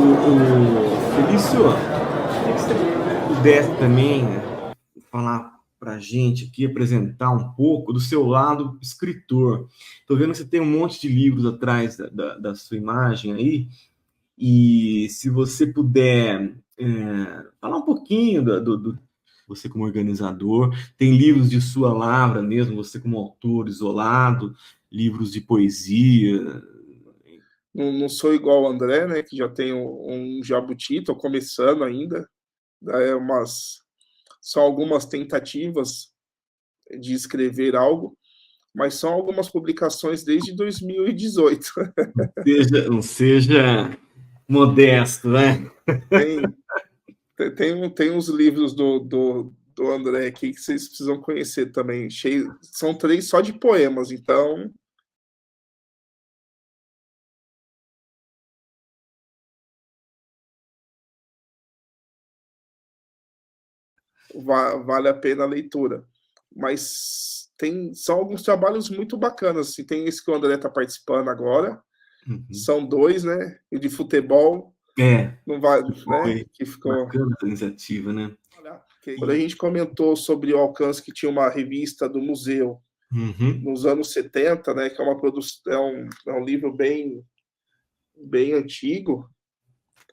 Felício, queria que você pudesse também falar para a gente aqui, apresentar um pouco do seu lado escritor. Estou vendo que você tem um monte de livros atrás da sua imagem aí, e se você puder falar um pouquinho você como organizador, tem livros de sua lavra mesmo, você como autor isolado, livros de poesia. Não sou igual o André, né? Que já tenho um jabuti, estou começando ainda. São algumas tentativas de escrever algo, mas são algumas publicações desde 2018. Não seja modesto, né? Tem, tem uns livros do André aqui que vocês precisam conhecer também. São 3 só de poemas, então vale a pena a leitura. Mas são alguns trabalhos muito bacanas. Assim, tem esse que o André está participando agora. Uhum. São 2, né? E de futebol. Não vai, né? Que ficou bacana a iniciativa, né? Quando a gente comentou sobre o alcance que tinha uma revista do museu nos anos 70, né? Que é uma produção, é um livro bem antigo,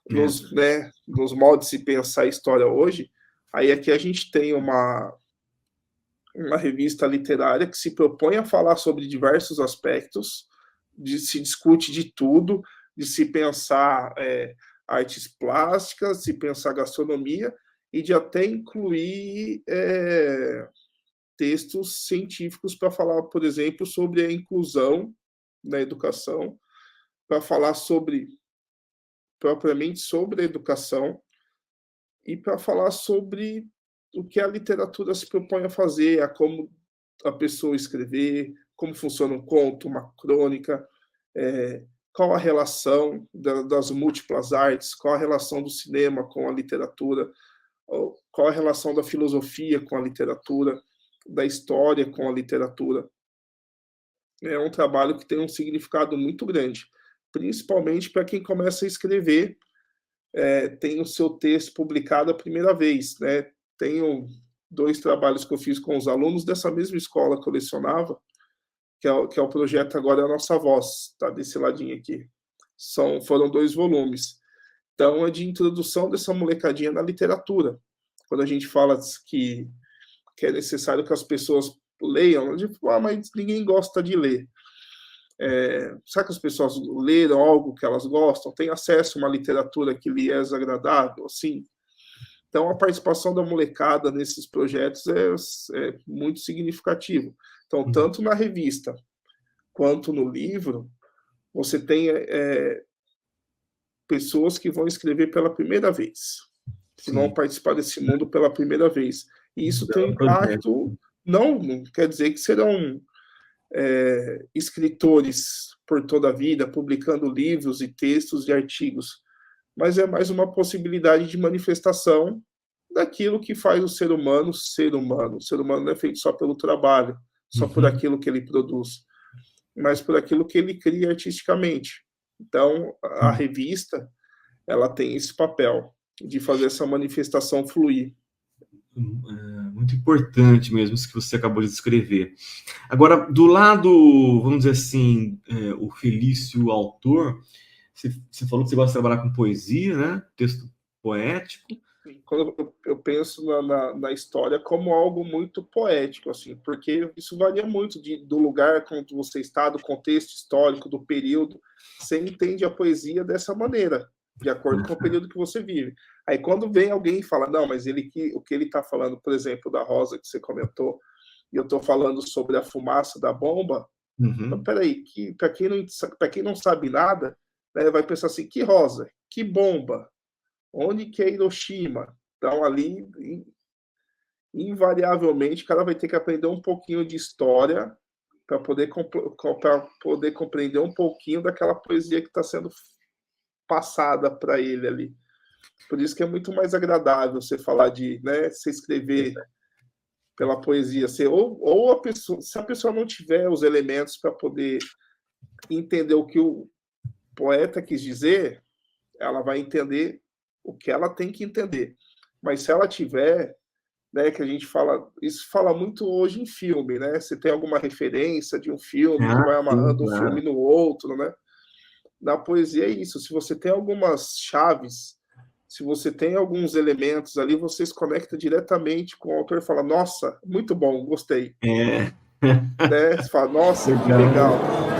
nos moldes de pensar a história hoje. Aí aqui a gente tem uma revista literária que se propõe a falar sobre diversos aspectos, se discute de tudo, de se pensar artes plásticas, se pensar gastronomia e de até incluir textos científicos para falar, por exemplo, sobre a inclusão na educação, para falar propriamente sobre a educação e para falar sobre o que a literatura se propõe a fazer, a como a pessoa escrever, como funciona um conto, uma crônica, qual a relação das múltiplas artes, qual a relação do cinema com a literatura, qual a relação da filosofia com a literatura, da história com a literatura. É um trabalho que tem um significado muito grande, principalmente para quem começa a escrever, tem o seu texto publicado a primeira vez, né? Tenho 2 trabalhos que eu fiz com os alunos dessa mesma escola que eu lecionava, que é o projeto Agora é a Nossa Voz, tá desse ladinho aqui. Foram 2 volumes. Então, é de introdução dessa molecadinha na literatura. Quando a gente fala que é necessário que as pessoas leiam, a gente fala, mas ninguém gosta de ler. Será que as pessoas leram algo que elas gostam? Têm acesso a uma literatura que lhe é agradável? Assim? Então, a participação da molecada nesses projetos é muito significativo. Então, tanto na revista quanto no livro, você tem pessoas que vão escrever pela primeira vez, que vão participar desse mundo pela primeira vez. E isso tem um impacto, não quer dizer que serão escritores por toda a vida, publicando livros e textos e artigos, mas é mais uma possibilidade de manifestação daquilo que faz o ser humano ser humano. O ser humano não é feito só pelo trabalho, só por aquilo que ele produz, mas por aquilo que ele cria artisticamente. Então, a revista, ela tem esse papel de fazer essa manifestação fluir. Muito importante mesmo isso que você acabou de descrever. Agora, do lado, vamos dizer assim, o Felício autor, você falou que você gosta de trabalhar com poesia, né? Texto poético. Quando eu penso na história como algo muito poético, assim, porque isso varia muito do lugar onde você está, do contexto histórico, do período. Você entende a poesia dessa maneira, de acordo com o período que você vive. Aí quando vem alguém e fala, não, mas o que ele está falando, por exemplo, da rosa que você comentou, e eu estou falando sobre a fumaça da bomba, então, peraí, para quem não sabe nada, né, vai pensar assim, que rosa, que bomba, onde que é Hiroshima? Então, ali, invariavelmente, o cara vai ter que aprender um pouquinho de história para poder compreender um pouquinho daquela poesia que está sendo passada para ele ali. Por isso que é muito mais agradável você falar você escrever pela poesia. Ou a pessoa, se a pessoa não tiver os elementos para poder entender o que o poeta quis dizer, ela vai entender o que ela tem que entender. Mas se ela tiver, né, que a gente fala, isso fala muito hoje em filme, né? Você tem alguma referência de um filme que Ah, vai sim, amarrando um filme claro. no outro, né? Na poesia é isso, se você tem algumas chaves, se você tem alguns elementos ali, você se conecta diretamente com o autor e fala: "Nossa, muito bom, gostei", É, né? Você fala: "Nossa, que legal. legal".